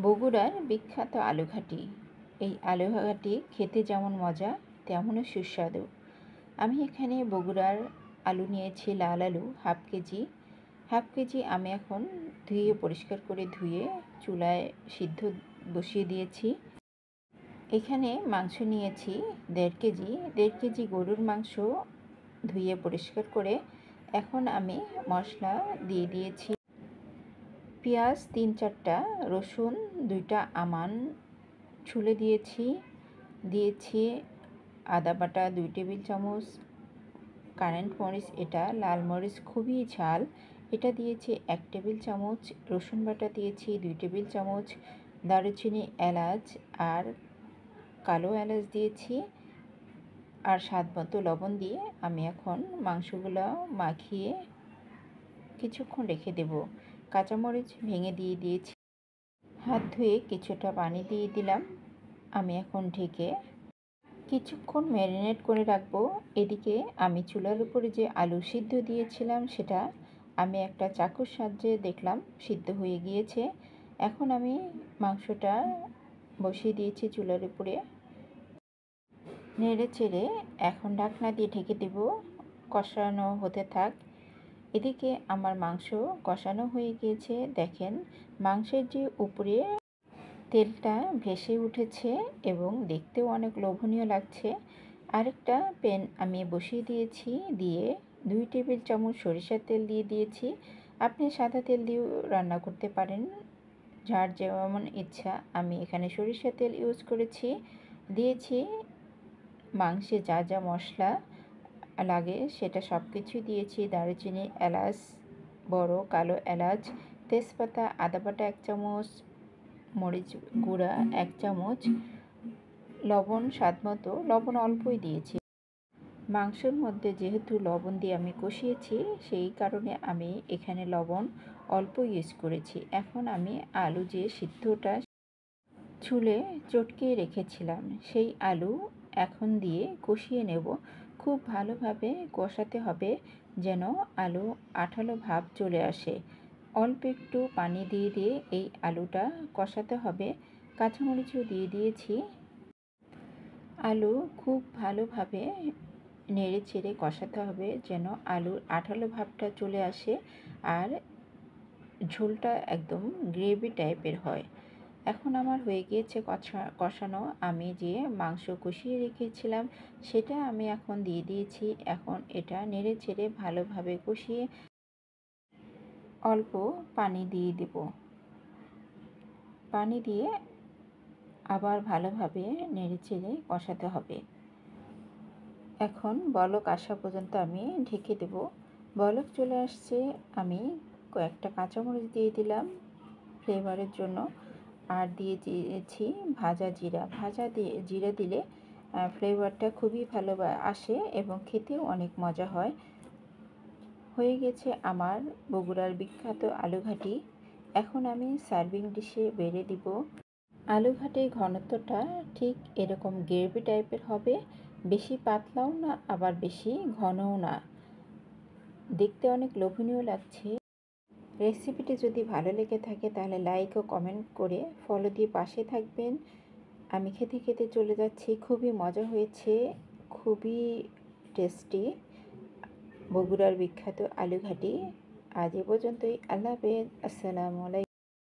বগুড়ার বিখ্যাত আলুঘাটি। এই আলুঘাটি খেতে যেমন মজা তেমনও সুস্বাদু। আমি এখানে বগুড়ার আলু নিয়েছি, লাল আলু হাফ কেজি আমি এখন পরিষ্কার করে ধুয়ে চুলায় সিদ্ধ বসিয়ে দিয়েছি। এখানে মাংস নিয়েছি 1.5 কেজি গরুর মাংস ধুয়ে পরিষ্কার করে এখন আমি মশলা দিয়ে দিয়েছি। পেঁয়াজ 3-4টা, রসুন 2টা আমান ছুলে দিয়েছি আদা বাটা 2 টেবিল চামচ, কারেন্ট মরিচ, এটা লাল মরিচ খুবই ঝাল, এটা দিয়েছি 1 টেবিল চামচ, রসুন বাটা দিয়েছি 2 টেবিল চামচ, দারুচিনি, এলাচ আর কালো এলাচ দিয়েছি আর স্বাদ মতো লবণ দিয়ে আমি এখন মাংসগুলো মাখিয়ে কিছুক্ষণ রেখে দেব। কাঁচামরিচ ভেঙে দিয়ে দিয়েছি, হাত ধুয়ে কিছুটা পানি দিয়ে দিলাম। আমি এখন ঢেকে কিছুক্ষণ ম্যারিনেট করে রাখবো। এদিকে আমি চুলার উপরে যে আলু সিদ্ধ দিয়েছিলাম সেটা আমি একটা চাকুর সাহায্যে দেখলাম সিদ্ধ হয়ে গিয়েছে। এখন আমি মাংসটা বসিয়ে দিয়েছি চুলার উপরে, নেড়ে চেড়ে এখন ঢাকনা দিয়ে ঢেকে দেব, কষানো হতে থাক। এদিকে আমার মাংস কষানো হয়ে গিয়েছে। দেখেন মাংসের যে উপরে তেলটা ভেসে উঠেছে এবং দেখতেও অনেক লোভনীয় লাগছে। আরেকটা প্যান আমি বসিয়ে দিয়েছি, দিয়ে 2 টেবিল চামচ সরিষার তেল দিয়ে দিয়েছি। আপনি সাদা তেল দিয়েও রান্না করতে পারেন, যার যেমন ইচ্ছা। আমি এখানে সরিষার তেল ইউজ করেছি। দিয়েছি মাংসে যা যা মশলা লাগে সেটা সব কিছু দিয়েছি, দারুচিনি, এলাচ, বড় কালো এলাচ, তেজপাতা, আদা বাটা 1 চামচ, মরিচ গুঁড়া 1 চামচ, লবণ স্বাদ মতো, লবণ অল্পই দিয়েছি। মাংসের মধ্যে যেহেতু লবণ দিয়ে আমি কষিয়েছি সেই কারণে আমি এখানে লবণ অল্প ইউজ করেছি। এখন আমি আলু যে সিদ্ধটা ছুলে চটকে রেখেছিলাম সেই আলু এখন দিয়ে কষিয়ে নেব। খুব ভালোভাবে কষাতে হবে যেন আলু আঠালো ভাব চলে আসে। অল্প একটু পানি দিয়ে এই আলুটা কষাতে হবে। কাঁচামরিচও দিয়ে দিয়েছি। আলু খুব ভালোভাবে নেড়ে চেড়ে কষাতে হবে যেন আলুর আঠালো ভাবটা চলে আসে আর ঝোলটা একদম গ্রেভি টাইপের হয়। এখন আমার হয়ে গিয়েছে কষানো। আমি যে মাংস কষিয়ে রেখেছিলাম সেটা আমি এখন দিয়ে দিয়েছি। এখন এটা নেড়ে চেড়ে ভালোভাবে কষিয়ে অল্প পানি দিয়ে দেব। পানি দিয়ে আবার ভালোভাবে নেড়ে চেড়ে কষাতে হবে। এখন বলক আসা পর্যন্ত আমি ঢেকে দেব। বলক চলে আসছে, আমি কয়েকটা কাঁচামরিচ দিয়ে দিলাম ফ্লেভারের জন্য, আর দিয়ে দিয়েছি ভাজা জিরা। জিরা দিলে ফ্লেভারটা খুবই ভালো আসে এবং খেতেও অনেক মজা হয়। হয়ে গেছে আমার বগুড়ার বিখ্যাত আলুঘাটি। এখন আমি সার্ভিং ডিশে বেড়ে দিব। আলুঘাটির ঘনত্বটা ঠিক এরকম গ্রেভি টাইপের হবে, বেশি পাতলাও না আবার বেশি ঘনও না, দেখতে অনেক লোভনীয় লাগছে। রেসিপিটি যদি ভালো লেগে থাকে তাহলে লাইক ও কমেন্ট করে ফলো দিয়ে পাশে থাকবেন। আমি খেতে খেতে চলে যাচ্ছি। খুবই মজা হয়েছে, খুবই টেস্টি বগুড়ার বিখ্যাত আলুঘাটি। আজ এ পর্যন্তই। আল্লাহ হাফেজ। আসসালামু আলাইকুম।